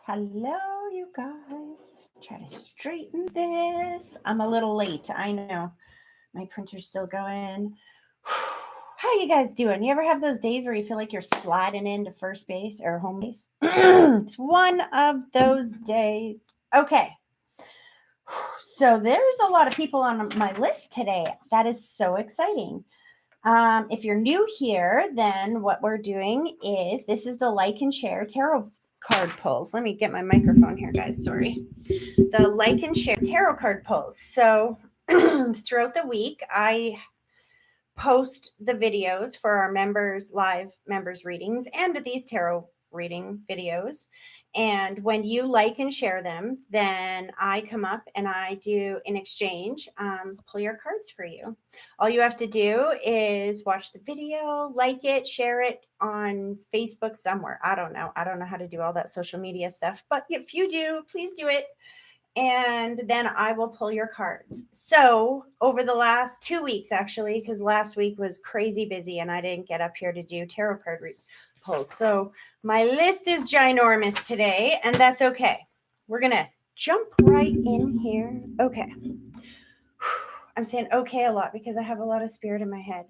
Hello, you guys. Try to straighten this. I'm a little late. I know. My printer's still going. How you guys doing? You ever have those days where you feel like you're sliding into first base or home base? It's one of those days. Okay. So there's a lot of people on my list today. That is so exciting. If you're new here, then what we're doing is this is the like and share tarot card pulls. Let me get my microphone here, guys. Sorry. The like and share tarot card pulls. So throughout the week, I post the videos for our members, live members readings, and these tarot reading videos. And when you like and share them, then I come up and I do an exchange, pull your cards for you. All you have to do is watch the video, like it, share it on Facebook somewhere. I don't know how to do all that social media stuff, but if you do, please do it. And then I will pull your cards. So over the last 2 weeks, actually, because last week was crazy busy and I didn't get up here to do tarot card pulls. So my list is ginormous today, and that's okay. We're going to jump right in here. Okay. I'm saying okay a lot because I have a lot of spirit in my head.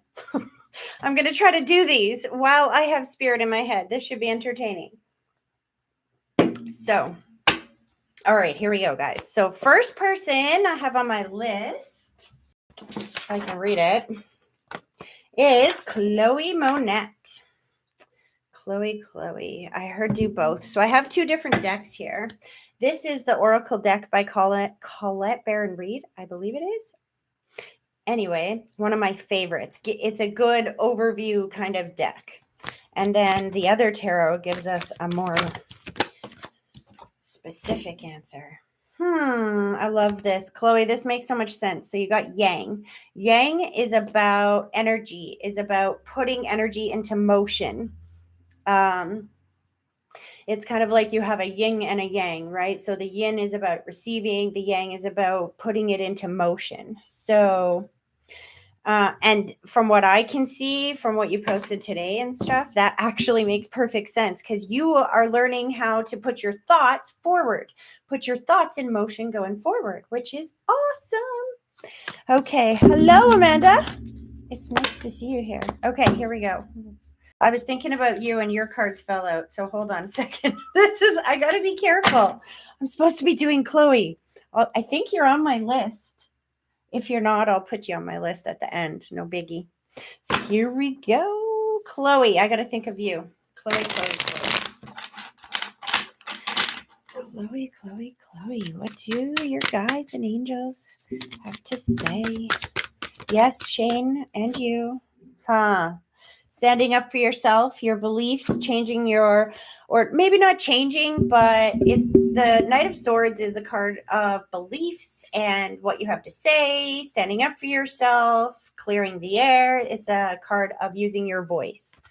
I'm going to try to do these while I have spirit in my head. This should be entertaining. So, all right, here we go, guys. So first person I have on my list, if I can read it, is Chloe Monette. Chloe. I heard do both. So I have two different decks here. This is the Oracle deck by Colette Baron Reed, I believe it is. Anyway, one of my favorites. It's a good overview kind of deck. And then the other tarot gives us a more specific answer. I love this. Chloe, this makes so much sense. So you got Yang. Yang is about energy, is about putting energy into motion. It's kind of like you have a yin and a yang, right? So the yin is about receiving, the yang is about putting it into motion. So, and from what I can see, from what you posted today and stuff, that actually makes perfect sense because you are learning how to put your thoughts forward, put your thoughts in motion going forward, which is awesome. Okay. Hello, Amanda. It's nice to see you here. Okay, here we go. I was thinking about you and your cards fell out. So hold on a second. I got to be careful. I'm supposed to be doing Chloe. I think you're on my list. If you're not, I'll put you on my list at the end. No biggie. So here we go. Chloe, I got to think of you. Chloe. What do your guides and angels have to say? Yes, Shane, and you. Standing up for yourself, your beliefs, changing or maybe not changing, but the Knight of Swords is a card of beliefs and what you have to say, standing up for yourself, clearing the air. It's a card of using your voice.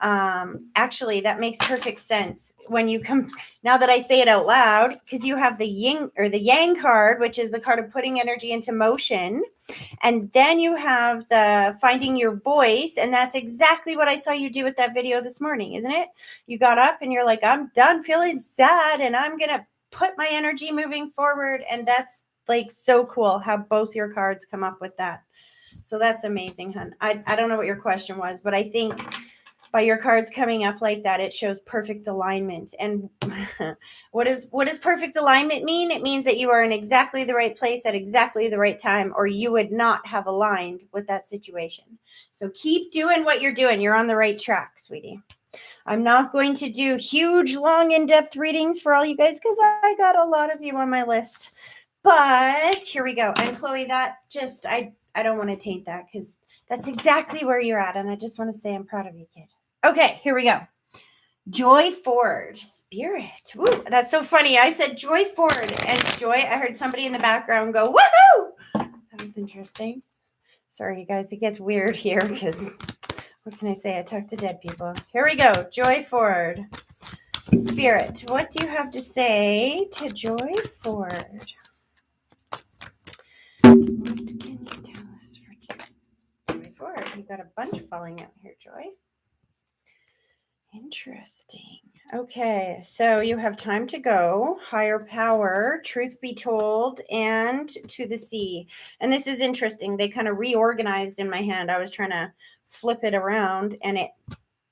Actually, that makes perfect sense when you come, now that I say it out loud, because you have the yin or the yang card, which is the card of putting energy into motion. And then you have the finding your voice. And that's exactly what I saw you do with that video this morning, isn't it? You got up and you're like, I'm done feeling sad and I'm going to put my energy moving forward. And that's like so cool how both your cards come up with that. So that's amazing, hun. I don't know what your question was, but I think by your cards coming up like that, it shows perfect alignment. And what does perfect alignment mean? It means that you are in exactly the right place at exactly the right time, or you would not have aligned with that situation. So keep doing what you're doing. You're on the right track, sweetie. I'm not going to do huge, long, in-depth readings for all you guys because I got a lot of you on my list. But here we go. And Chloe, that just, I don't want to taint that because that's exactly where you're at. And I just want to say I'm proud of you, kid. Okay, here we go. Joy Ford, spirit. Woo, that's so funny. I said Joy Ford and Joy. I heard somebody in the background go, woohoo! That was interesting. Sorry, you guys. It gets weird here because what can I say? I talk to dead people. Here we go. Joy Ford, spirit. What do you have to say to Joy Ford? What can you tell us for Joy Ford? You got a bunch falling out here, Joy. Interesting. Okay, so you have time to go, higher power, truth be told, and to the sea. And this is interesting. They kind of reorganized in my hand. I was trying to flip it around and it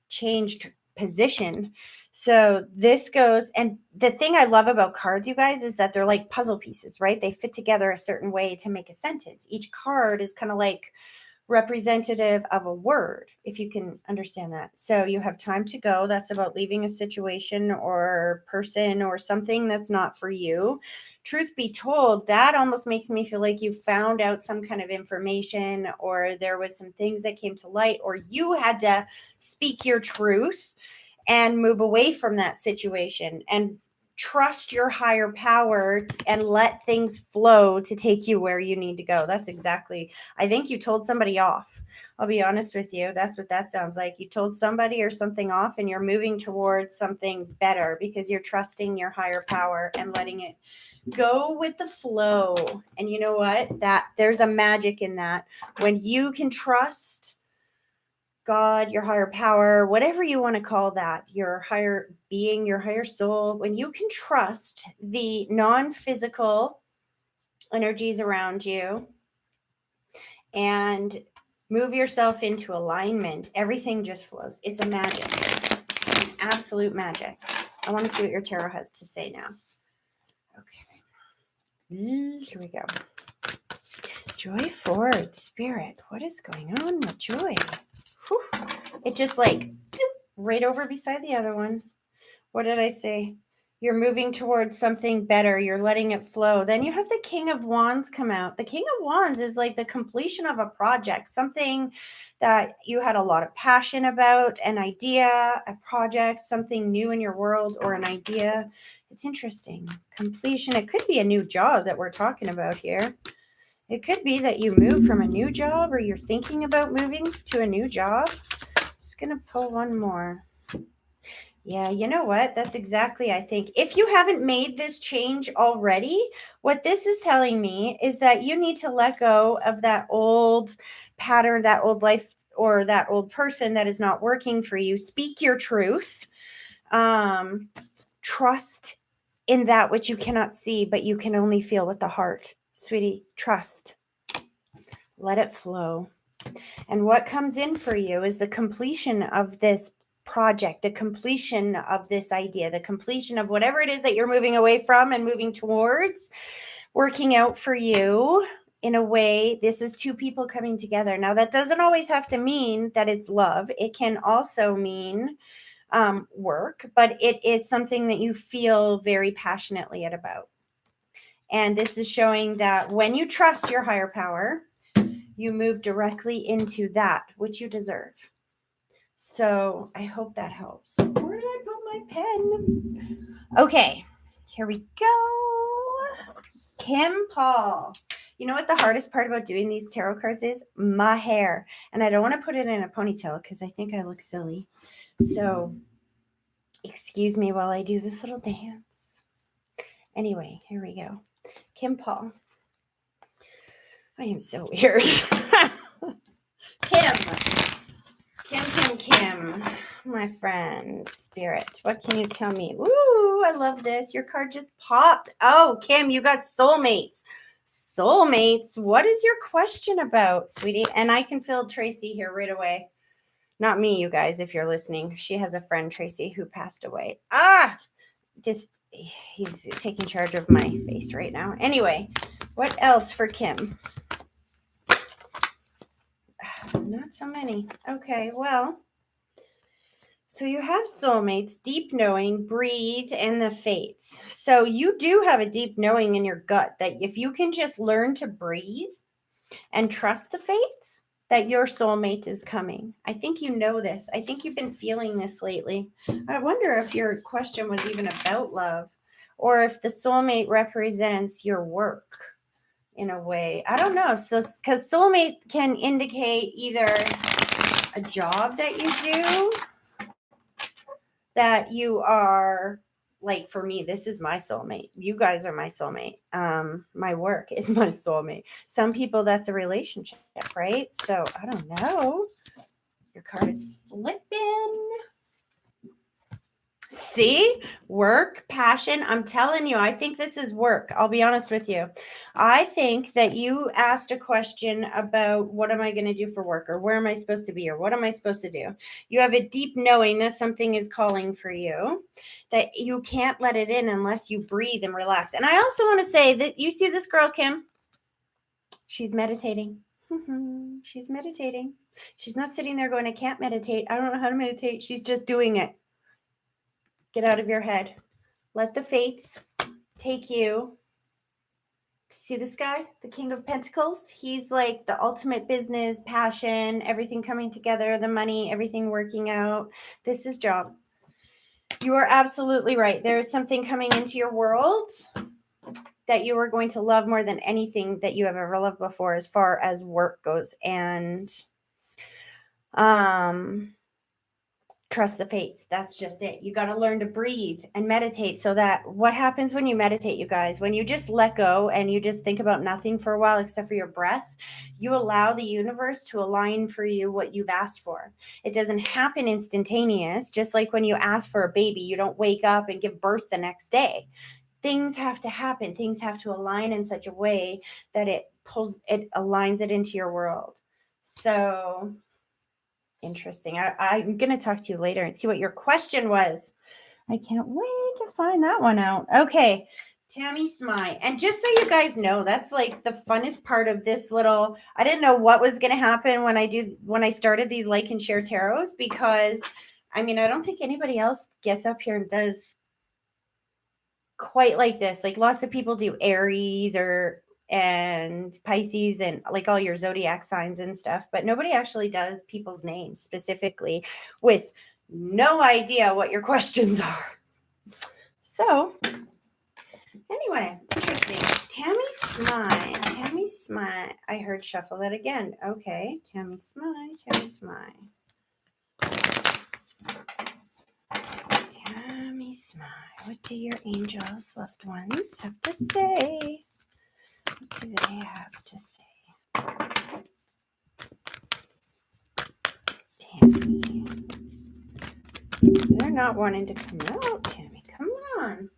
changed position. So this goes, and the thing I love about cards, you guys, is that they're like puzzle pieces, right? They fit together a certain way to make a sentence. Each card is kind of like representative of a word, if you can understand that. So you have time to go. That's about leaving a situation or person or something that's not for you. Truth be told, that almost makes me feel like you found out some kind of information, or there was some things that came to light, or you had to speak your truth and move away from that situation and trust your higher power and let things flow to take you where you need to go. That's exactly, I think you told somebody off. I'll be honest with you. That's what that sounds like. You told somebody or something off and you're moving towards something better because you're trusting your higher power and letting it go with the flow. And you know what? That there's a magic in that. When you can trust God, your higher power, whatever you want to call that, your higher being, your higher soul, when you can trust the non-physical energies around you and move yourself into alignment, everything just flows. It's a magic, an absolute magic. I want to see what your tarot has to say now. Okay. Here we go. Joy forward, spirit. What is going on with joy? Whew. It just like right over beside the other one. What did I say? You're moving towards something better. You're letting it flow. Then you have the King of Wands come out. The King of Wands is like the completion of a project, something that you had a lot of passion about, an idea, a project, something new in your world, or an idea. It's interesting. Completion. It could be a new job that we're talking about here. It could be that you move from a new job, or you're thinking about moving to a new job. Just going to pull one more. Yeah, you know what? That's exactly, I think. If you haven't made this change already, what this is telling me is that you need to let go of that old pattern, that old life, or that old person that is not working for you. Speak your truth. Trust in that which you cannot see, but you can only feel with the heart. Sweetie, trust. Let it flow. And what comes in for you is the completion of this project, the completion of this idea, the completion of whatever it is that you're moving away from and moving towards, working out for you in a way. This is two people coming together. Now, that doesn't always have to mean that it's love. It can also mean work, but it is something that you feel very passionately about. And this is showing that when you trust your higher power, you move directly into that which you deserve. So I hope that helps. Where did I put my pen? Okay, here we go. Kim Paul. You know what the hardest part about doing these tarot cards is? My hair. And I don't want to put it in a ponytail because I think I look silly. So excuse me while I do this little dance. Anyway, here we go. Kim Paul. I am so weird. Kim, my friend, spirit. What can you tell me? Ooh, I love this. Your card just popped. Oh, Kim, you got soulmates. Soulmates. What is your question about, sweetie? And I can feel Tracy here right away. Not me, you guys, if you're listening. She has a friend, Tracy, who passed away. He's taking charge of my face right now. Anyway, what else for Kim? Not so many. Okay, well, so you have soulmates, deep knowing, breathe, and the fates. So you do have a deep knowing in your gut that if you can just learn to breathe and trust the fates, that your soulmate is coming. I think you know this. I think you've been feeling this lately. I wonder if your question was even about love or if the soulmate represents your work in a way. I don't know. So, because soulmate can indicate either a job that you do, that you are, like, for me, this is my soulmate. You guys are my soulmate. My work is my soulmate. Some people, that's a relationship, right? So I don't know. Your card is flipping. See? Work, passion. I'm telling you, I think this is work. I'll be honest with you. I think that you asked a question about what am I going to do for work, or where am I supposed to be, or what am I supposed to do? You have a deep knowing that something is calling for you, that you can't let it in unless you breathe and relax. And I also want to say that you see this girl, Kim? She's meditating. She's meditating. She's not sitting there going, I can't meditate. I don't know how to meditate. She's just doing it. Get out of your head. Let the fates take you. See this guy, the King of Pentacles? He's like the ultimate business, passion, everything coming together, the money, everything working out. This is job. You are absolutely right. There is something coming into your world that you are going to love more than anything that you have ever loved before as far as work goes. And trust the fates. That's just it. You got to learn to breathe and meditate, so that what happens when you meditate, you guys, when you just let go and you just think about nothing for a while except for your breath, you allow the universe to align for you what you've asked for. It doesn't happen instantaneous. Just like when you ask for a baby, you don't wake up and give birth the next day. Things have to happen. Things have to align in such a way that it aligns it into your world. So interesting. I'm going to talk to you later and see what your question was. I can't wait to find that one out. Okay. Tammy Tsmmy. And just so you guys know, that's like the funnest part of this little, I didn't know what was going to happen when I started these like and share tarots, because I mean, I don't think anybody else gets up here and does quite like this. Like lots of people do Aries and Pisces and like all your zodiac signs and stuff, but nobody actually does people's names specifically with no idea what your questions are. So anyway, interesting. Tammy Tsmmy. I heard shuffle that again. Okay. Tammy Tsmmy. Tammy Tsmmy. What do your angels, loved ones, have to say? What do they have to say? Tammy. They're not wanting to come out, Tammy. Come on.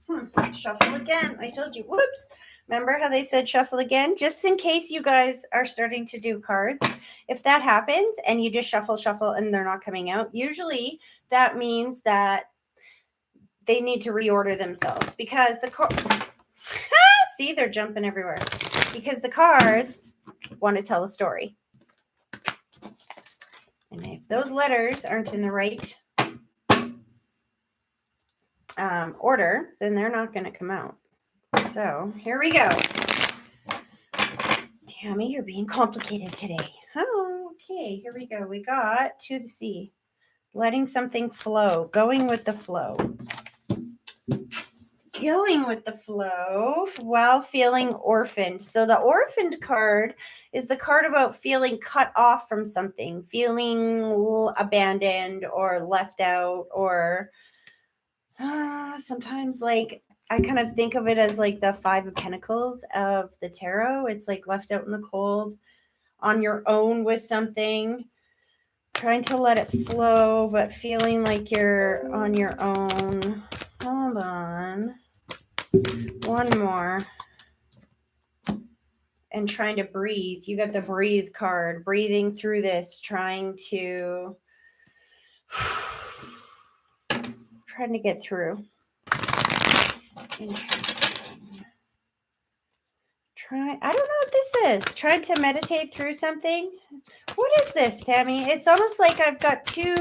Shuffle again. I told you. Whoops. Remember how they said shuffle again? Just in case you guys are starting to do cards. If that happens and you just shuffle, and they're not coming out, usually that means that they need to reorder themselves, because see, they're jumping everywhere, because the cards want to tell a story. And if those letters aren't in the right order, then they're not going to come out. So here we go. Tammy, you're being complicated today. Oh, okay. Here we go. We got to the sea. Letting something flow. Going with the flow. Going with the flow while feeling orphaned. So the orphaned card is the card about feeling cut off from something, feeling abandoned or left out, or sometimes like I kind of think of it as like the 5 of Pentacles of the tarot. It's like left out in the cold on your own with something, trying to let it flow, but feeling like you're on your own. Hold on. One more. And trying to breathe. You got the breathe card. Breathing through this, trying to get through. Interesting. I don't know what this is. Trying to meditate through something. What is this, Tammy? It's almost like I've got two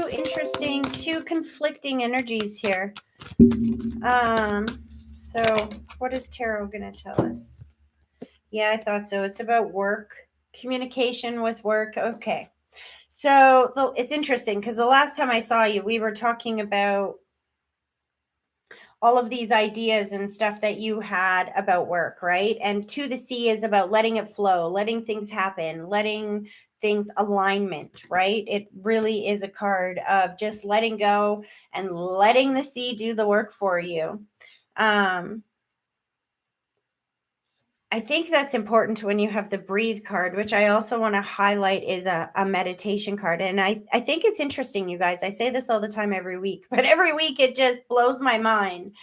conflicting energies here. So what is tarot going to tell us? Yeah, I thought so. It's about work, communication with work. Okay. So it's interesting because the last time I saw you, we were talking about all of these ideas and stuff that you had about work, right? And to the sea is about letting it flow, letting things happen, letting things alignment, right? It really is a card of just letting go and letting the sea do the work for you. I think that's important when you have the breathe card, which I also want to highlight is a meditation card. And I think it's interesting, you guys. I say this all the time every week, but every week it just blows my mind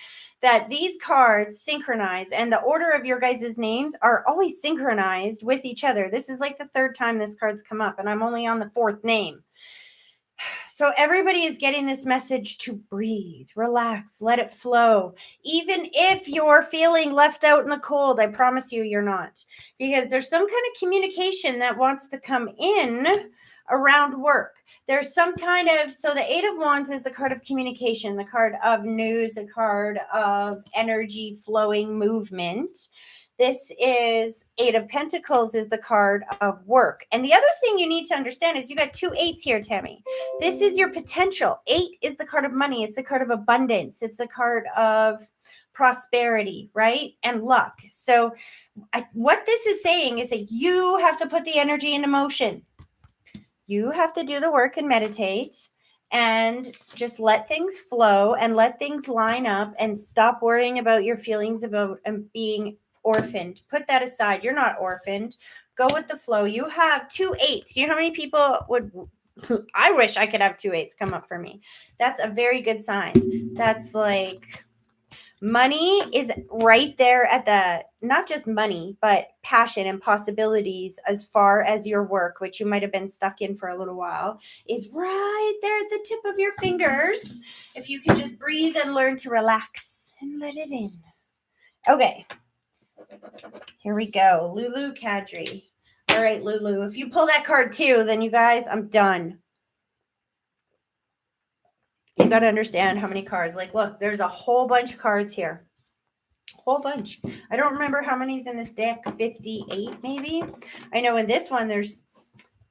that these cards synchronize and the order of your guys' names are always synchronized with each other. This is like the third time this card's come up, and I'm only on the fourth name. So everybody is getting this message to breathe, relax, let it flow. Even if you're feeling left out in the cold, I promise you you're not. Because there's some kind of communication that wants to come in around work. There's some kind of, so the Eight of Wands is the card of communication, the card of news, the card of energy flowing movement. This is Eight of Pentacles is the card of work. And the other thing you need to understand is you got 2 8s here, Tammy. This is your potential. 8 is the card of money. It's a card of abundance. It's a card of prosperity, right? And luck. So what this is saying is that you have to put the energy into motion. You have to do the work and meditate and just let things flow and let things line up and stop worrying about your feelings about being orphaned. Put that aside. You're not orphaned. Go with the flow. You have 2 8s. You know how many people would, I wish I could have 2 8s come up for me. That's a very good sign. That's like money is right there at the, not just money, but passion and possibilities as far as your work, which you might have been stuck in for a little while, is right there at the tip of your fingers. If you can just breathe and learn to relax and let it in. Okay. Here we go. Lulu, Kadri. All right, Lulu. If you pull that card too, then you guys, I'm done. You got to understand how many cards. Like, look, there's a whole bunch of cards here. Whole bunch. I don't remember how many's in this deck. 58 maybe. I know in this one there's,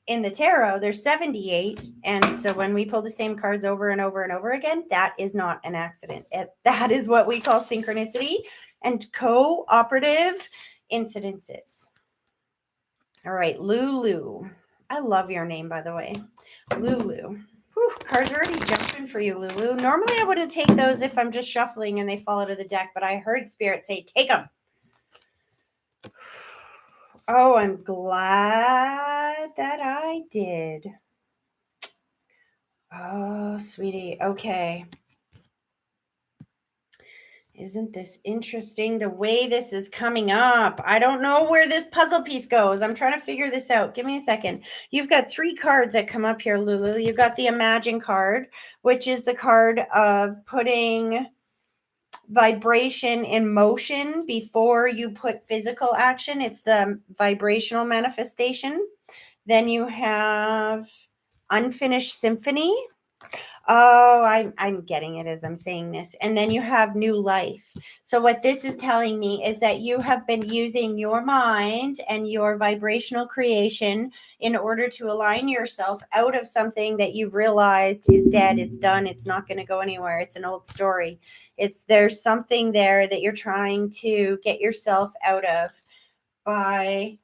in the tarot there's 78, and so when we pull the same cards over and over and over again, that is not an accident. That is what we call synchronicity and cooperative incidences. All right, Lulu. I love your name, by the way. Lulu. Whew, cards are already jumping for you, Lulu. Normally I wouldn't take those if I'm just shuffling and they fall out of the deck, but I heard Spirit say, take them. Oh, I'm glad that I did. Oh, sweetie. Okay. Isn't this interesting? The way this is coming up. I don't know where this puzzle piece goes. I'm trying to figure this out. Give me a second. You've got 3 cards that come up here, Lulu. You've got the Imagine card, which is the card of putting vibration in motion before you put physical action. It's the vibrational manifestation. Then you have Unfinished Symphony. Oh, I'm getting it as I'm saying this. And then you have New Life. So what this is telling me is that you have been using your mind and your vibrational creation in order to align yourself out of something that you've realized is dead. It's done. It's not going to go anywhere. It's an old story. There's something there that you're trying to get yourself out of by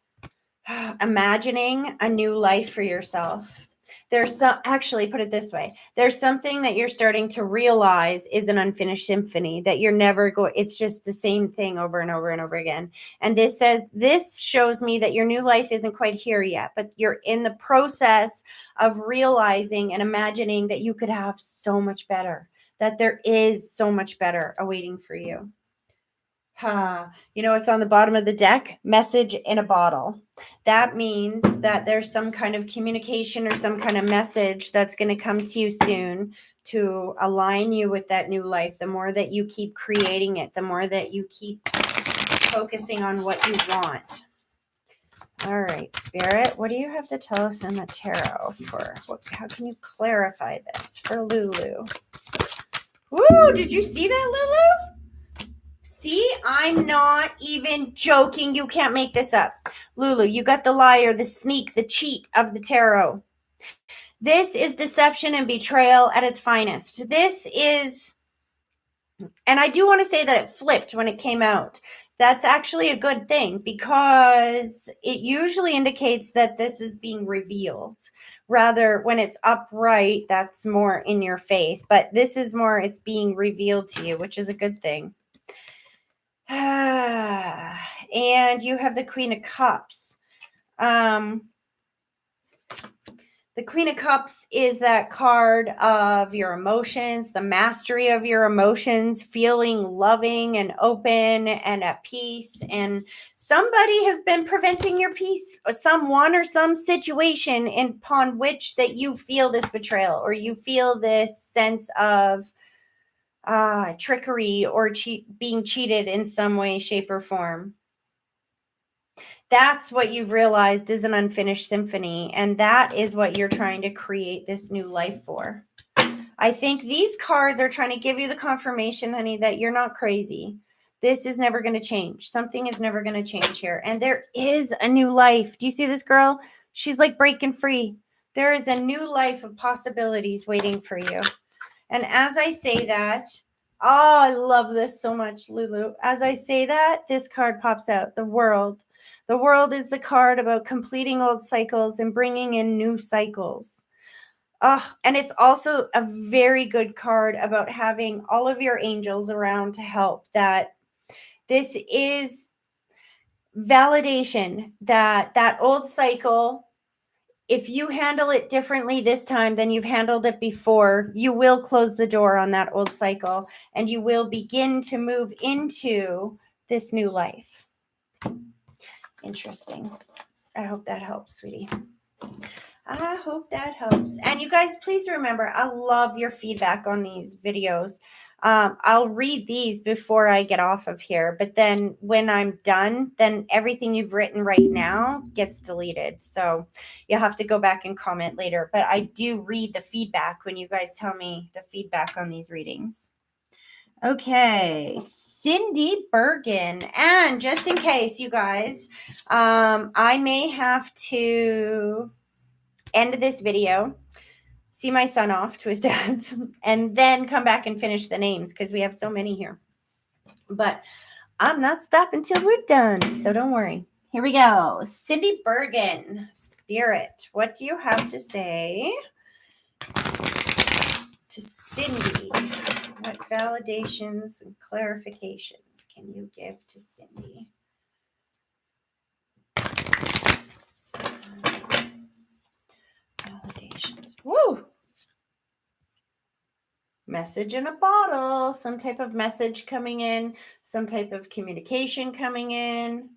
imagining a new life for yourself. Actually, put it this way. There's something that you're starting to realize is an unfinished symphony that you're never going, it's just the same thing over and over and over again. And this shows me that your new life isn't quite here yet, but you're in the process of realizing and imagining that you could have so much better, that there is so much better awaiting for you. You know what's on the bottom of the deck? Message in a bottle. That means that there's some kind of communication or some kind of message that's going to come to you soon to align you with that new life. The more that you keep creating it, the more that you keep focusing on what you want. All right, Spirit, what do you have to tell us in the tarot for? How can you clarify this for Lulu? Woo, did you see that, Lulu? See, I'm not even joking. You can't make this up. Lulu, you got the liar, the sneak, the cheat of the tarot. This is deception and betrayal at its finest. This is, and I do want to say that it flipped when it came out. That's actually a good thing because it usually indicates that this is being revealed. Rather, when it's upright, that's more in your face. But this is more, it's being revealed to you, which is a good thing. And you have the Queen of Cups. The Queen of Cups is that card of your emotions, the mastery of your emotions, feeling loving and open and at peace. And somebody has been preventing your peace, or someone or some situation upon which that you feel this betrayal, or you feel this sense of trickery or being cheated in some way, shape, or form. That's what you've realized is an unfinished symphony. And that is what you're trying to create this new life for. I think these cards are trying to give you the confirmation, honey, that you're not crazy. This is never going to change. Something is never going to change here. And there is a new life. Do you see this girl? She's like breaking free. There is a new life of possibilities waiting for you. And as I say that, oh, I love this so much, Lulu. As I say that, this card pops out, the World. The World is the card about completing old cycles and bringing in new cycles. And it's also a very good card about having all of your angels around to help. That this is validation that old cycle, if you handle it differently this time than you've handled it before, you will close the door on that old cycle and you will begin to move into this new life. Interesting. I hope that helps, sweetie. I hope that helps. And you guys, please remember, I love your feedback on these videos. I'll read these before I get off of here, but then when I'm done, then everything you've written right now gets deleted. So you'll have to go back and comment later. But I do read the feedback when you guys tell me the feedback on these readings. Okay, Cindybergen. And just in case, you guys, I may have to end this video, see my son off to his dad's, and then come back and finish the names because we have so many here. But I'm not stopping till we're done, so don't worry. Here we go. Cindybergen, Spirit, what do you have to say to Cindy? What validations and clarifications can you give to Cindy? Validations. Woo! Message in a bottle. Some type of message coming in. Some type of communication coming in.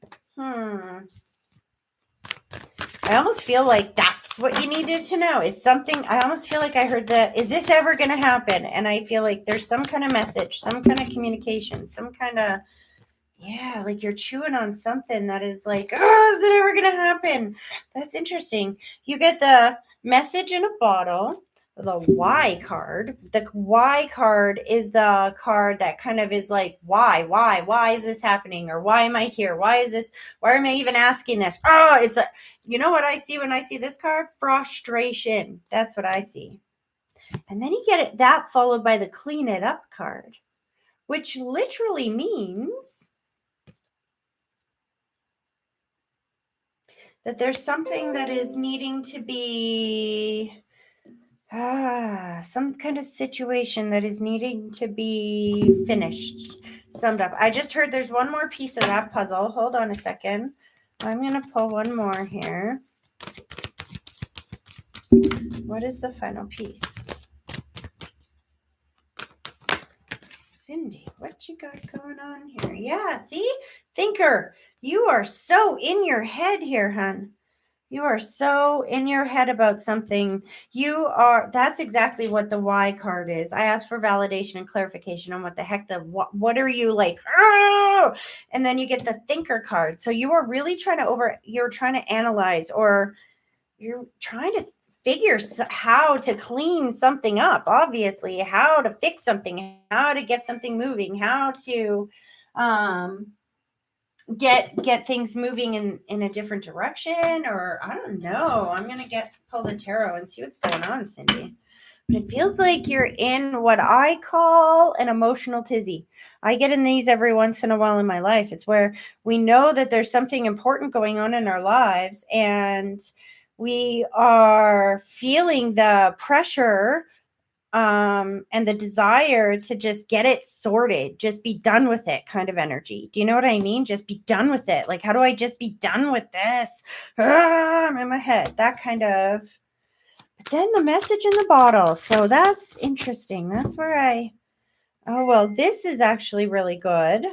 I almost feel like that's what you needed to know. Is something, I almost feel like I heard that, is this ever going to happen? And I feel like there's some kind of message, some kind of communication, some kind of, yeah, like you're chewing on something that is like, oh, is it ever going to happen? That's interesting. You get the message in a bottle, the Y card. The Y card is the card that kind of is like, why is this happening? Or why am I here? Why am I even asking this? Oh, it's a, you know what I see when I see this card? Frustration. That's what I see. And then you get it, that followed by the clean it up card, which literally means that there's something that is needing to be, some kind of situation that is needing to be finished, summed up. I just heard there's one more piece of that puzzle. Hold on a second. I'm going to pull one more here. What is the final piece? Cindy, what you got going on here? Yeah, see? Thinker, you are so in your head here, hon. You are so in your head about something. That's exactly what the Y card is. I asked for validation and clarification on what the heck what are you like? Oh! And then you get the thinker card. So you are really you're trying to analyze, or you're trying to figure how to clean something up, obviously, how to fix something, how to get something moving, how to, get things moving in a different direction, or I don't know. I'm gonna pull the tarot and see what's going on, Cindy. But it feels like you're in what I call an emotional tizzy. I get in these every once in a while in my life. It's where we know that there's something important going on in our lives, and we are feeling the pressure and the desire to just get it sorted, just be done with it kind of energy. Do you know what I mean? Just be done with it. Like, how do I just be done with this? I'm in my head. That kind of. But then the message in the bottle. So that's interesting. That's where oh, well, this is actually really good.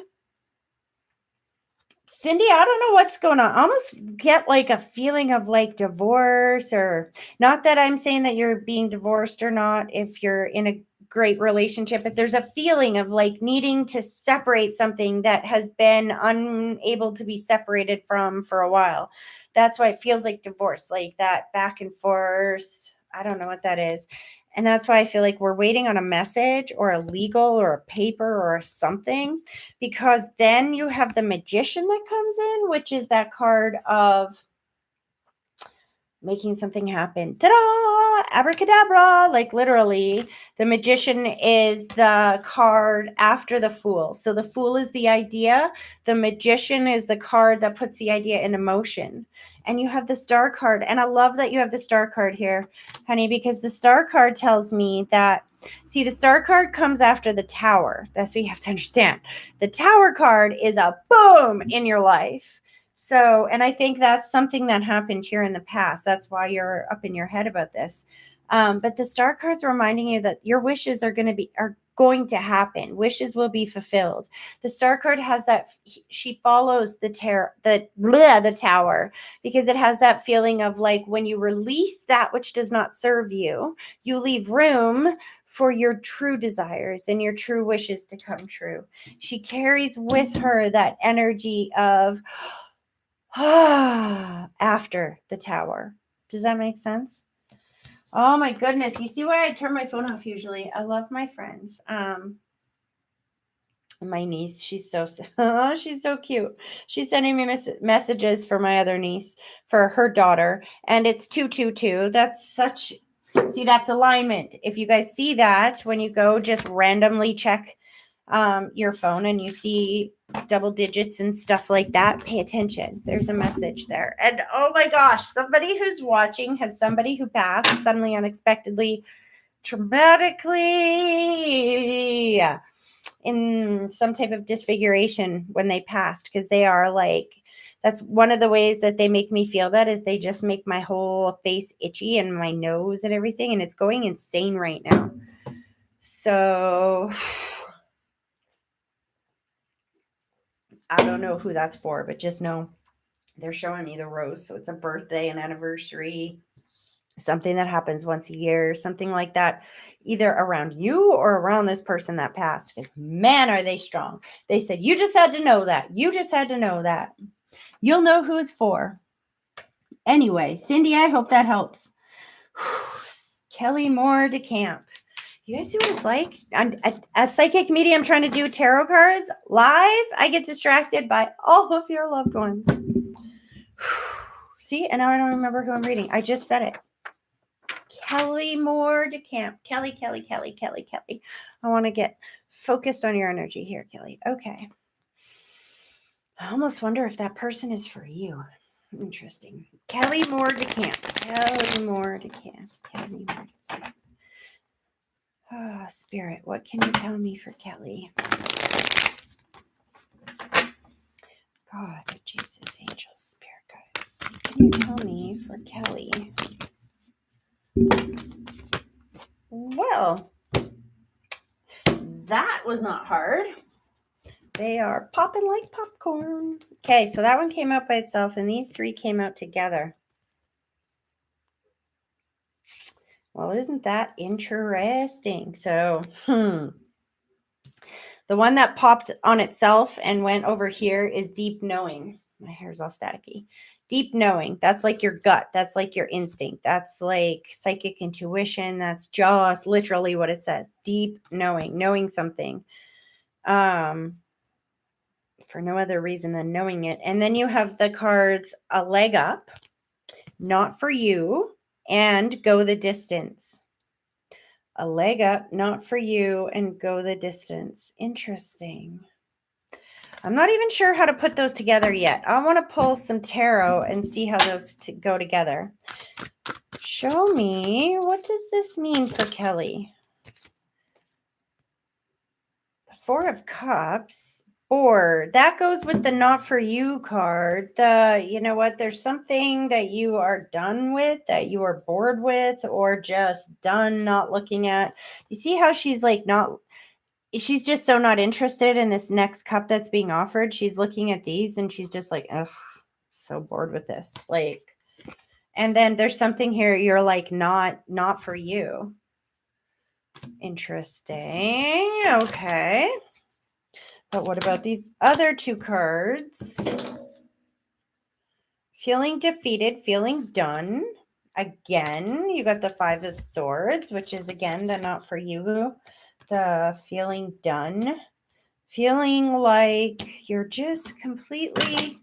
Cindy, I don't know what's going on. I almost get like a feeling of like divorce, or not that I'm saying that you're being divorced or not if you're in a great relationship, but there's a feeling of like needing to separate something that has been unable to be separated from for a while. That's why it feels like divorce, like that back and forth. I don't know what that is. And that's why I feel like we're waiting on a message or a legal or a paper or something, because then you have the magician that comes in, which is that card of making something happen. Ta-da! Abracadabra! Like literally, the magician is the card after the fool. So the fool is the idea. The magician is the card that puts the idea into motion. And you have the star card. And I love that you have the star card here, honey, because the star card tells me that, see, the star card comes after the tower. That's what you have to understand. The tower card is a boom in your life. So, and I think that's something that happened here in the past. That's why you're up in your head about this. But the star card's reminding you that your wishes are going to happen. Wishes will be fulfilled. The star card has that, she follows the tower, because it has that feeling of like when you release that which does not serve you, you leave room for your true desires and your true wishes to come true. She carries with her that energy of after the tower. Does that make sense? Oh my goodness. You see why I turn my phone off usually? I love my friends. My niece, she's so cute. She's sending me messages for my other niece, for her daughter, and it's 222. That's alignment. If you guys see that, when you go just randomly check your phone and you see double digits and stuff like that, pay attention. There's a message there. And oh my gosh, somebody who's watching has somebody who passed suddenly, unexpectedly, traumatically, in some type of disfiguration when they passed, because they are like, that's one of the ways that they make me feel that, is they just make my whole face itchy and my nose and everything, and it's going insane right now. So I don't know who that's for, but just know they're showing me the rose. So it's a birthday, an anniversary, something that happens once a year, something like that, either around you or around this person that passed. Because man, are they strong. They said, you just had to know that. You just had to know that. You'll know who it's for. Anyway, Cindy, I hope that helps. Kelly Moore Decamp. You guys see what it's like? I'm a psychic medium trying to do tarot cards live. I get distracted by all of your loved ones. See, and now I don't remember who I'm reading. I just said it. Kelly Moore Decamp. Kelly. I want to get focused on your energy here, Kelly. Okay. I almost wonder if that person is for you. Interesting. Kelly Moore Decamp. Oh, Spirit, what can you tell me for Kelly? God, Jesus, angels, Spirit guides. Can you tell me for Kelly? Well, that was not hard. They are popping like popcorn. Okay, so that one came out by itself, and these three came out together. Well, isn't that interesting? So, the one that popped on itself and went over here is deep knowing. My hair's all staticky. Deep knowing. That's like your gut. That's like your instinct. That's like psychic intuition. That's just literally what it says. Deep knowing. Knowing something. For no other reason than knowing it. And then you have the cards a leg up, not for you, and go the distance. A leg up, not for you, and go the distance. Interesting. I'm not even sure how to put those together yet. I want to pull some tarot and see how those go together. Show me, what does this mean for Kelly? Four of Cups. Bored. That goes with the not for you card. You know what? There's something that you are done with, that you are bored with, or just done not looking at. You see how she's like she's just so not interested in this next cup that's being offered. She's looking at these and she's just like, ugh, so bored with this. Like, and then there's something here you're like, not for you. Interesting. Okay. But what about these other two cards? Feeling defeated, feeling done. Again, you got the Five of Swords, which is, again, the not for you. The feeling done. Feeling like you're just completely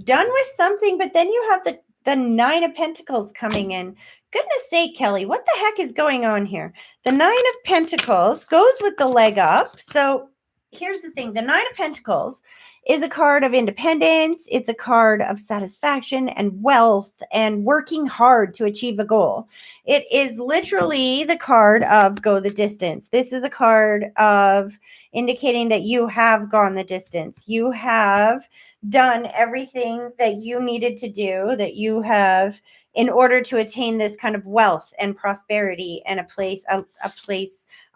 done with something, but then you have the Nine of Pentacles coming in. Goodness sake, Kelly, what the heck is going on here? The Nine of Pentacles goes with the leg up. So here's the thing. The Nine of Pentacles is a card of independence. It's a card of satisfaction and wealth and working hard to achieve a goal. It is literally the card of go the distance. This is a card of indicating that you have gone the distance. You have done everything that you needed to do, that you have in order to attain this kind of wealth and prosperity and a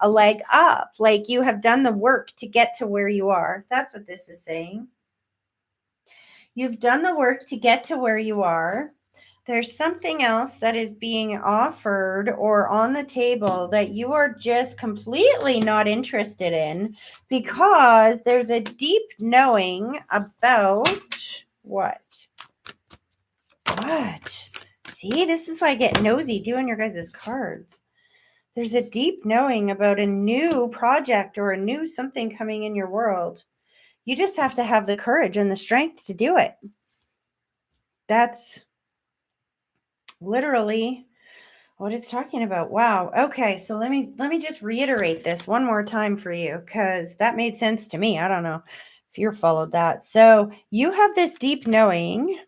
leg up. Like you have done the work to get to where you are. That's what this is saying. You've done the work to get to where you are. There's something else that is being offered or on the table that you are just completely not interested in because there's a deep knowing about what? See, this is why I get nosy doing your guys' cards. There's a deep knowing about a new project or a new something coming in your world. You just have to have the courage and the strength to do it. That's literally what it's talking about. Wow. Okay, so let me just reiterate this one more time for you because that made sense to me. I don't know if you followed that. So you have this deep knowing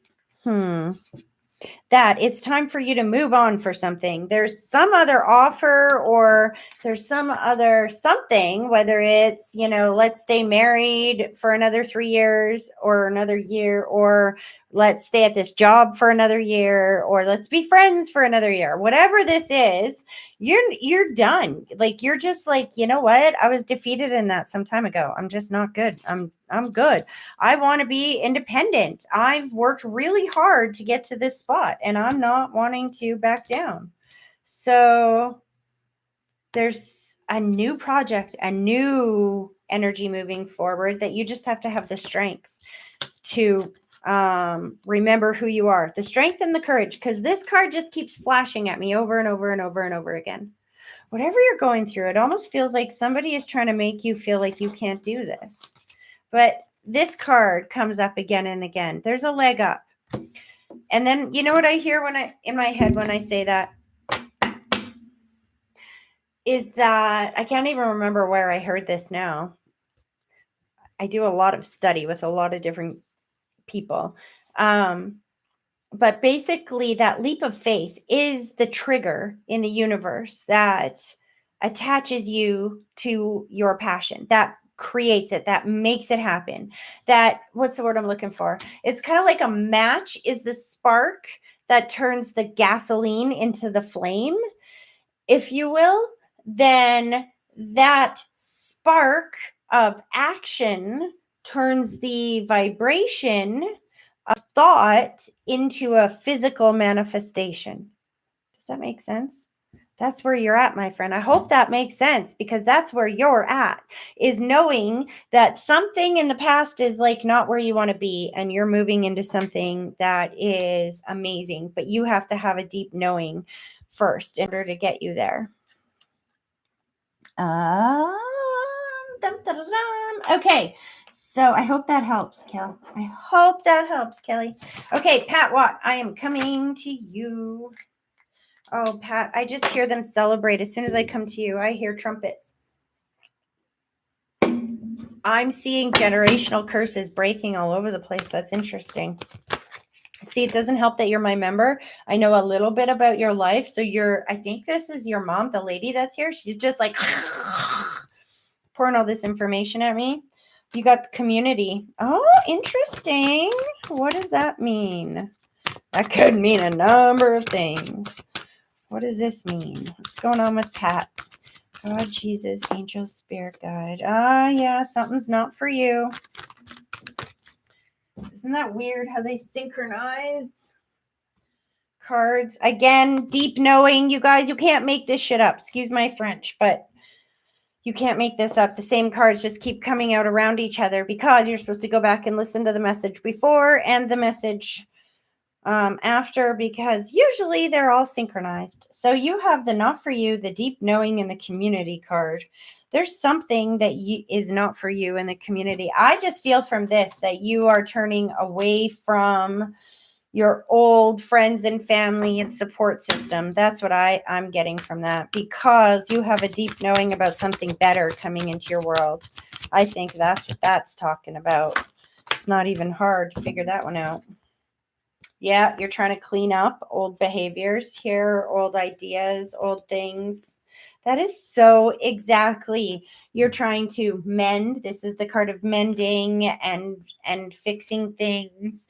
that it's time for you to move on for something. There's some other offer or there's some other something, whether it's, let's stay married for another 3 years or another year, or let's stay at this job for another year, or let's be friends for another year. Whatever this is, you're done. Like, you're just like, you know what? I was defeated in that some time ago. I'm just not good. I'm good. I want to be independent. I've worked really hard to get to this spot and I'm not wanting to back down. So there's a new project, a new energy moving forward that you just have to have the strength to remember who you are, the strength and the courage, because this card just keeps flashing at me over and over and over and over again. Whatever you're going through, it almost feels like somebody is trying to make you feel like you can't do this. But this card comes up again and again. There's a leg up. And then, you know what I hear in my head when I say that? Is that I can't even remember where I heard this now. I do a lot of study with a lot of different people. But basically that leap of faith is the trigger in the universe that attaches you to your passion, that creates it, that makes it happen. That, what's the word I'm looking for? It's kind of like a match is the spark that turns the gasoline into the flame, if you will. Then that spark of action turns the vibration of thought into a physical manifestation. Does that make sense? That's where you're at, my friend. I hope that makes sense, because that's where you're at, is knowing that something in the past is like not where you want to be, and you're moving into something that is amazing, but you have to have a deep knowing first in order to get you there. Okay. So I hope that helps, Kel. I hope that helps, Kelly. Okay, Pat Watt, I am coming to you. Oh, Pat, I just hear them celebrate. As soon as I come to you, I hear trumpets. I'm seeing generational curses breaking all over the place. That's interesting. See, it doesn't help that you're my member. I know a little bit about your life. So I think this is your mom, the lady that's here. She's just like, pouring all this information at me. You got the community. Oh, interesting. What does that mean? That could mean a number of things. What does this mean? What's going on with Pat? God, Jesus, angel, spirit guide. Ah, yeah, something's not for you. Isn't that weird how they synchronize? Cards. Again, deep knowing. You guys, you can't make this shit up. Excuse my French, but you can't make this up. The same cards just keep coming out around each other because you're supposed to go back and listen to the message before and the message after, because usually they're all synchronized. So you have the not for you, the deep knowing, and the community card. There's something that is not for you in the community. I just feel from this that you are turning away from your old friends and family and support system. That's what I'm getting from that, because you have a deep knowing about something better coming into your world. I think that's what that's talking about. It's not even hard to figure that one out. Yeah, you're trying to clean up old behaviors here, old ideas, old things. That is so exactly. You're trying to mend. This is the card of mending and fixing things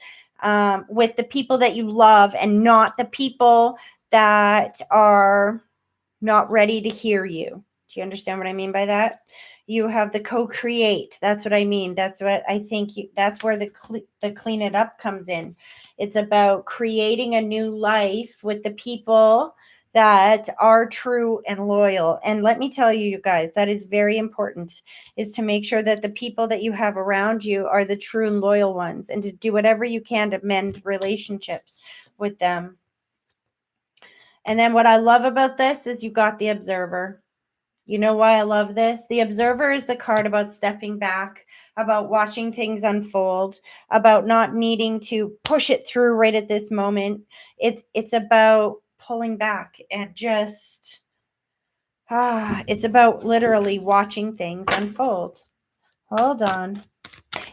with the people that you love, and not the people that are not ready to hear you. Do you understand what I mean by that? You have the co-create. That's what I mean. That's what I think. That's where the clean it up comes in. It's about creating a new life with the people that are true and loyal. And let me tell you, you guys, that is very important, is to make sure that the people that you have around you are the true and loyal ones, and to do whatever you can to mend relationships with them. And then what I love about this is you got the observer. You know why I love this? The observer is the card about stepping back, about watching things unfold, about not needing to push it through right at this moment. It's about pulling back and just it's about literally watching things unfold. Hold on.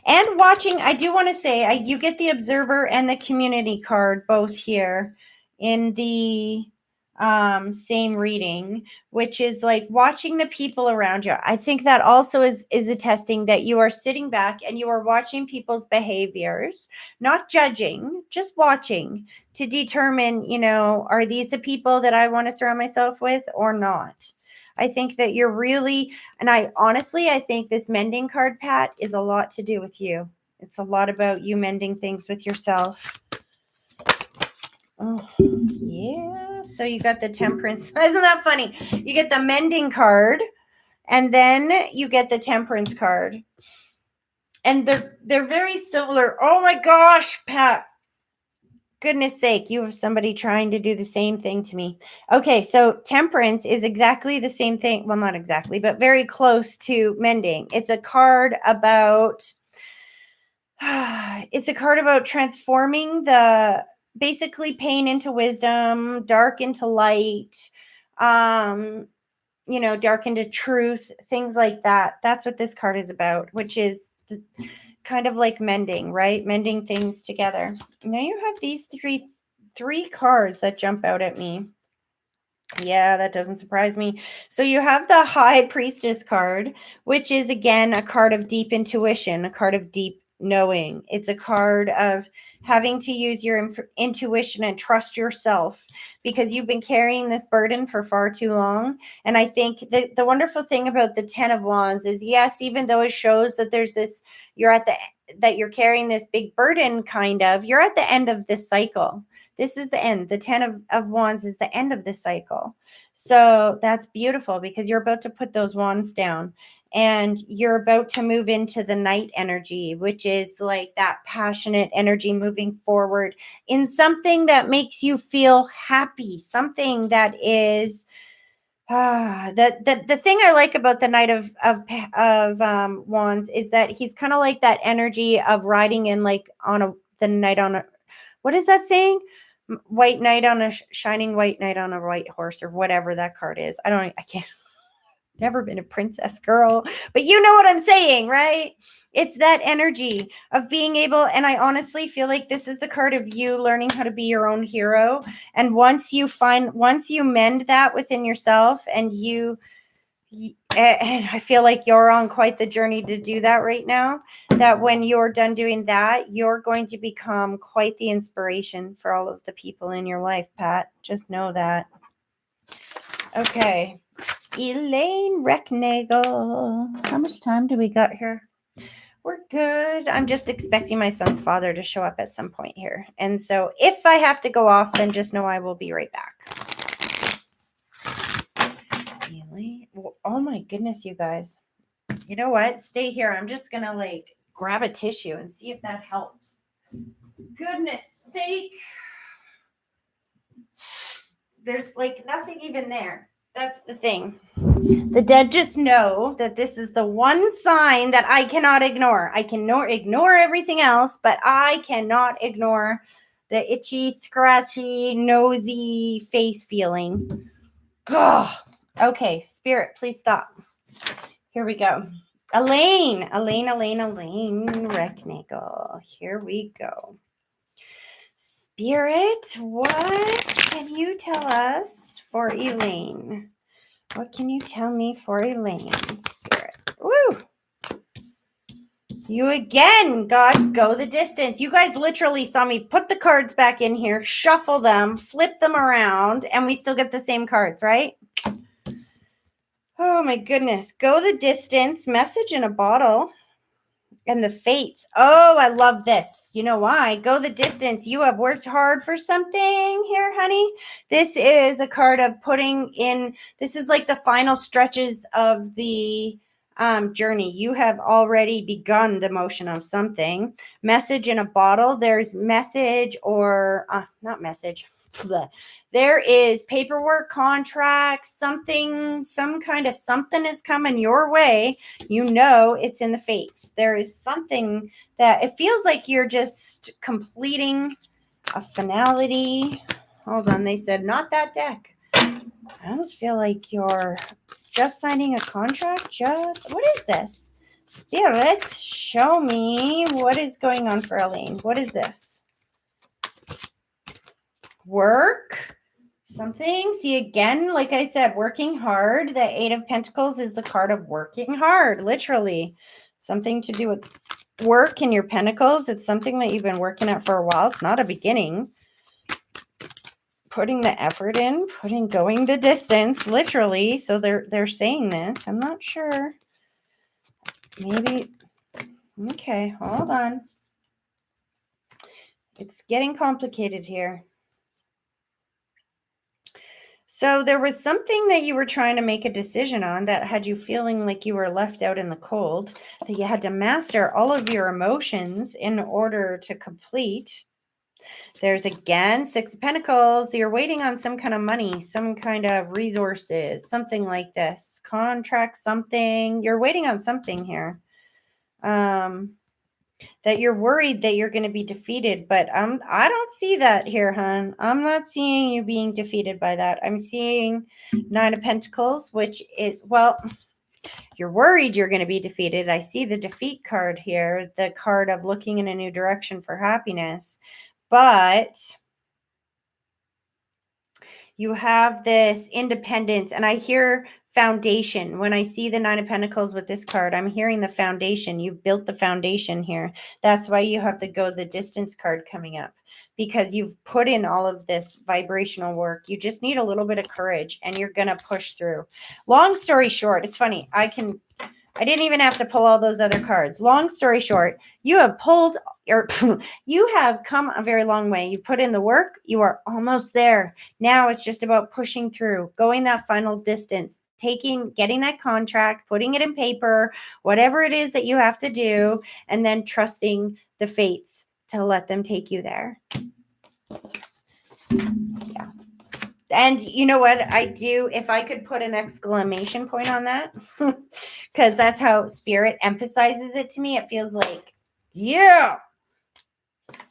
And watching, I do want to say, you get the observer and the community card both here in the same reading, which is like watching the people around you. I think that also is attesting that you are sitting back and you are watching people's behaviors, not judging, just watching to determine, are these the people that I want to surround myself with or not? I think that you're really, and I think this mending card, Pat, is a lot to do with you. It's a lot about you mending things with yourself. Oh, yeah. So you got the temperance. Isn't that funny? You get the mending card, and then you get the temperance card. And they're very similar. Oh my gosh, Pat. Goodness sake, you have somebody trying to do the same thing to me. Okay, so temperance is exactly the same thing. Well, not exactly, but very close to mending. It's a card about transforming the basically pain into wisdom, dark into light, dark into truth, things like that. That's what this card is about, which is kind of like mending, right? Mending things together. Now you have these three cards that jump out at me. Yeah, that doesn't surprise me. So you have the High Priestess card, which is, again, a card of deep intuition, a card of deep knowing. It's a card of having to use your intuition and trust yourself, because you've been carrying this burden for far too long. And I think that the wonderful thing about the 10 of Wands is, yes, even though it shows that there's this, that you're carrying this big burden, you're at the end of this cycle. This is the end. The 10 of Wands is the end of the cycle. So that's beautiful, because you're about to put those wands down and you're about to move into the night energy, which is like that passionate energy moving forward in something that makes you feel happy, something that is the thing I like about the Knight of Wands is that he's kind of like that energy of riding in, like, the night on a, what is that saying? White knight on a shining white knight on a white horse, or whatever that card is. I can't. Never been a princess girl, but you know what I'm saying, right? It's that energy of being able, and I honestly feel like this is the card of you learning how to be your own hero. And once you mend that within yourself, and you And I feel like you're on quite the journey to do that right now. That when you're done doing that, you're going to become quite the inspiration for all of the people in your life, Pat. Just know that. Okay. Elaine Recknagel. How much time do we got here? We're good. I'm just expecting my son's father to show up at some point here. And so if I have to go off, then just know I will be right back. Elaine. Oh my goodness, you guys. You know what? Stay here. I'm just going to like grab a tissue and see if that helps. Goodness sake. There's like nothing even there. That's the thing. The dead just know that this is the one sign that I cannot ignore. I can ignore everything else, but I cannot ignore the itchy, scratchy, nosy face feeling. Ugh. Okay, Spirit, please stop. Here we go. Elaine Recknagel. Here we go. Spirit, what can you tell us for Elaine? What can you tell me for Elaine, Spirit? Woo! You again, God, go the distance. You guys literally saw me put the cards back in here, shuffle them, flip them around, and we still get the same cards, right? Oh my goodness. Go the distance, message in a bottle, and the fates. Oh, I love this. You know why? Go the distance. You have worked hard for something here, honey. This is a card of putting in, this is like the final stretches of the journey. You have already begun the motion of something. Message in a bottle. There's message or not message. There is paperwork, contracts, something, some kind of something is coming your way. You know it's in the fates. There is something that it feels like you're just completing a finality. Hold on, they said not that deck. I almost feel like you're just signing a contract. What is this? Spirit, show me what is going on for Elaine. What is this? Work. Something. See, again, like I said, working hard. The Eight of Pentacles is the card of working hard, literally. Something to do with work in your pentacles. It's something that you've been working at for a while. It's not a beginning. Putting the effort in, going the distance, literally. So they're saying this. I'm not sure. Maybe. Okay, hold on. It's getting complicated here. So there was something that you were trying to make a decision on that had you feeling like you were left out in the cold, that you had to master all of your emotions in order to complete. There's again, Six of Pentacles. You're waiting on some kind of money, some kind of resources, something like this. Contract, something. You're waiting on something here. That you're worried that you're going to be defeated, but I don't see that here, hon. I'm not seeing you being defeated by that. I'm seeing Nine of Pentacles, which is, well, you're worried you're going to be defeated. I see the defeat card here, the card of looking in a new direction for happiness, but you have this independence, and I hear foundation. When I see the Nine of Pentacles with this card, I'm hearing the foundation. You've built the foundation here. That's why you have to go the distance card coming up, because you've put in all of this vibrational work. You just need a little bit of courage, and you're going to push through. Long story short, it's funny. I didn't even have to pull all those other cards. Long story short, you have pulled, or you have come a very long way. You put in the work. You are almost there. Now it's just about pushing through, going that final distance, getting that contract, putting it in paper, whatever it is that you have to do, and then trusting the fates to let them take you there. Yeah. And you know what I do? If I could put an exclamation point on that, because that's how Spirit emphasizes it to me. It feels like, yeah.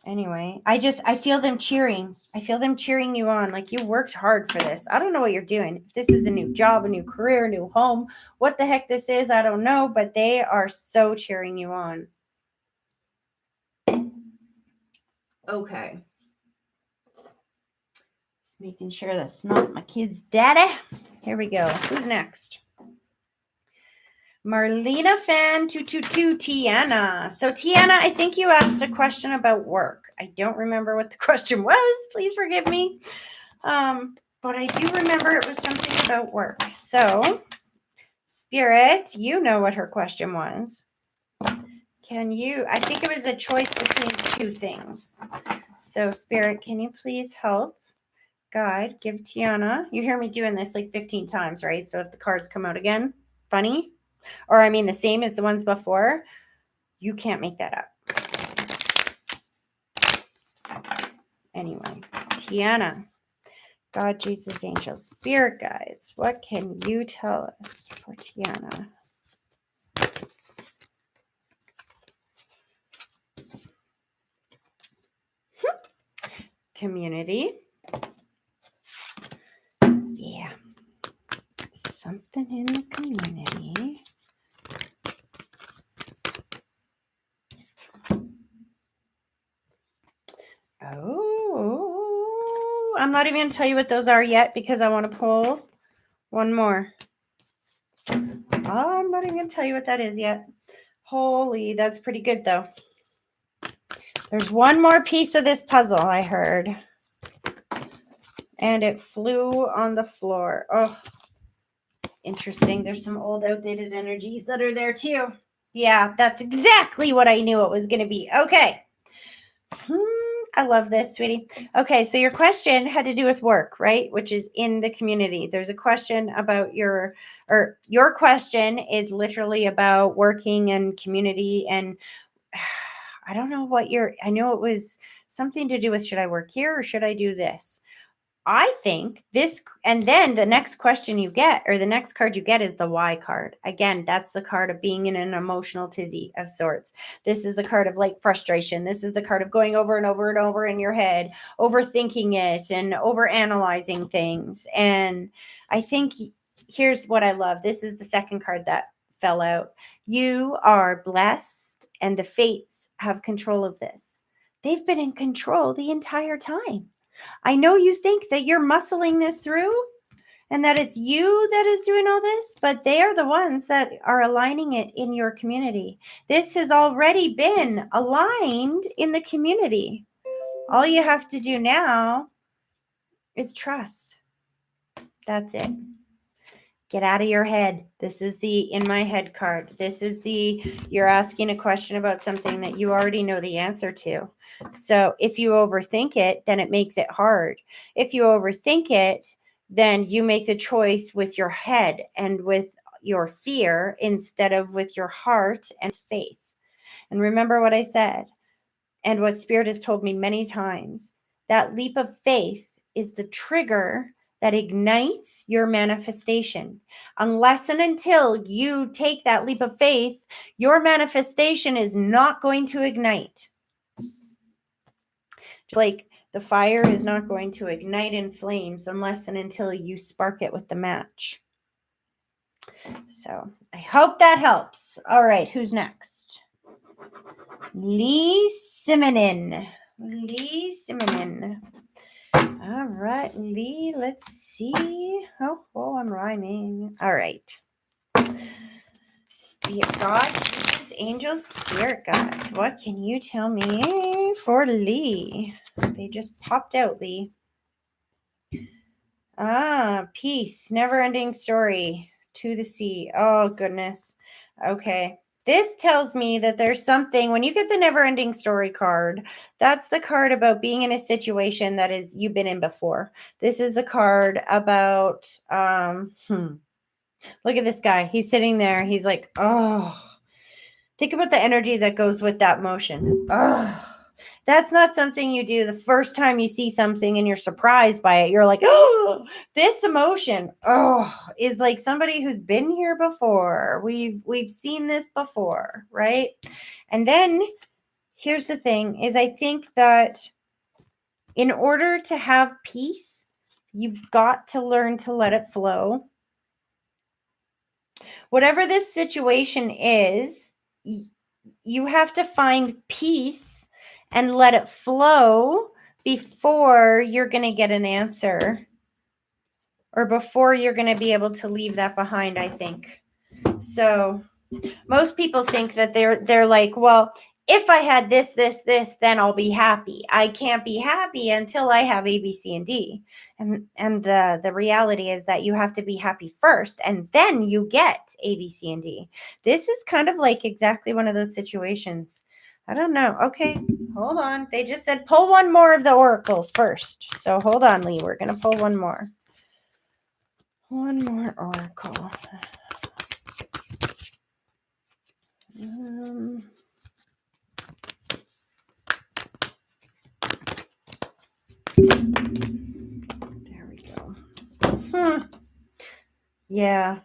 Anyway, I feel them cheering. I feel them cheering you on. Like, you worked hard for this. I don't know what you're doing. If this is a new job, a new career, a new home, what the heck this is, I don't know. But they are so cheering you on. Okay. Making sure that's not my kid's daddy. Here we go. Who's next? Marlenafan 222 Tiana. So Tiana, I think you asked a question about work. I don't remember what the question was. Please forgive me. But I do remember it was something about work. So Spirit, you know what her question was. I think it was a choice between two things. So Spirit, can you please help guide, give Tiana, you hear me doing this like 15 times, right? So if the cards come out again, funny, or I mean the same as the ones before, you can't make that up. Anyway, Tiana, God, Jesus, angels, spirit guides, what can you tell us for Tiana? Community. Yeah. Something in the community. Oh, I'm not even going to tell you what those are yet because I want to pull one more. I'm not even going to tell you what that is yet. Holy, that's pretty good though. There's one more piece of this puzzle I heard. And it flew on the floor. Oh, interesting. There's some old outdated energies that are there too. Yeah, that's exactly what I knew it was going to be. Okay. I love this, sweetie. Okay, so your question had to do with work, right? Which is in the community. There's a question about your question is literally about working and community. And I don't know I know it was something to do with, should I work here or should I do this? I think this, and then the next question you get, or the next card you get, is the why card. Again, that's the card of being in an emotional tizzy of sorts. This is the card of like frustration. This is the card of going over and over and over in your head, overthinking it and overanalyzing things. And I think here's what I love. This is the second card that fell out. You are blessed, and the fates have control of this. They've been in control the entire time. I know you think that you're muscling this through and that it's you that is doing all this, but they are the ones that are aligning it in your community. This has already been aligned in the community. All you have to do now is trust. That's it. Get out of your head. This is the in my head card. This is you're asking a question about something that you already know the answer to. So if you overthink it, then it makes it hard. If you overthink it, then you make the choice with your head and with your fear instead of with your heart and faith. And remember what I said and what Spirit has told me many times. That leap of faith is the trigger that ignites your manifestation. Unless and until you take that leap of faith, your manifestation is not going to ignite. Like the fire is not going to ignite in flames unless and until you spark it with the match. So I hope that helps. All right, who's next? Simonin. Simonin. All right, Lee, let's see. Oh, I'm rhyming. All right. Spirit God, Jesus, angels, spirit God. What can you tell me for Lee? They just popped out, Lee. Peace, never-ending story, to the sea. Oh, goodness. Okay. This tells me that there's something, when you get the never-ending story card, that's the card about being in a situation that is you've been in before. This is the card about, look at this guy. He's sitting there. He's like, oh, think about the energy that goes with that motion. Oh, that's not something you do the first time you see something and you're surprised by it. You're like, oh, this emotion, is like somebody who's been here before. We've seen this before, right? And then here's the thing is I think that in order to have peace, you've got to learn to let it flow. Whatever this situation is, you have to find peace and let it flow before you're going to get an answer or before you're going to be able to leave that behind, I think. So Most people think that they're like, well, if I had this, then I'll be happy. I can't be happy until I have A, B, C, and D. And the reality is that you have to be happy first, and then you get A, B, C, and D. This is kind of like exactly one of those situations. I don't know. Okay, hold on. They just said pull one more of the oracles first. So hold on, Lee. We're going to pull one more. One more oracle. There we go. Yeah.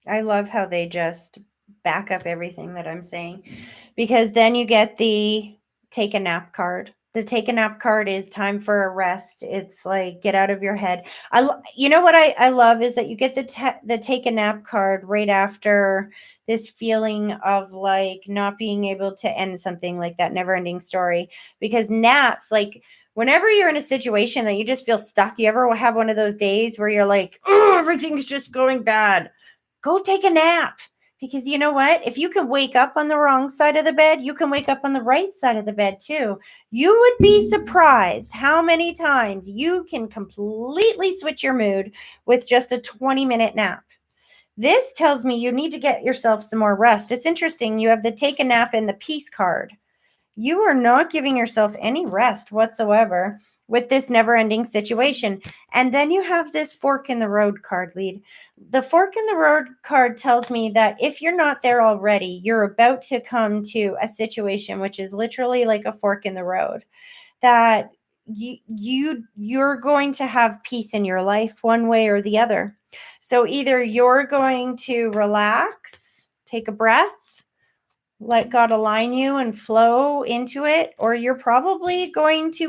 I love how they just back up everything that I'm saying, because then you get the take a nap card. The take a nap card is time for a rest. It's like get out of your head. You know what I love is that you get the take a nap card right after this feeling of like not being able to end something, like that never ending story, because naps, like whenever you're in a situation that you just feel stuck, you ever have one of those days where you're like, oh, everything's just going bad, go take a nap. Because you know what? If you can wake up on the wrong side of the bed, you can wake up on the right side of the bed too. You would be surprised how many times you can completely switch your mood with just a 20-minute nap. This tells me you need to get yourself some more rest. It's interesting. You have the take a nap and the peace card. You are not giving yourself any rest whatsoever with this never-ending situation. And then you have this fork in the road card lead. The fork in the road card tells me that if you're not there already, you're about to come to a situation which is literally like a fork in the road, that you're going to have peace in your life one way or the other. So either you're going to relax, take a breath, let God align you and flow into it, or you're probably going to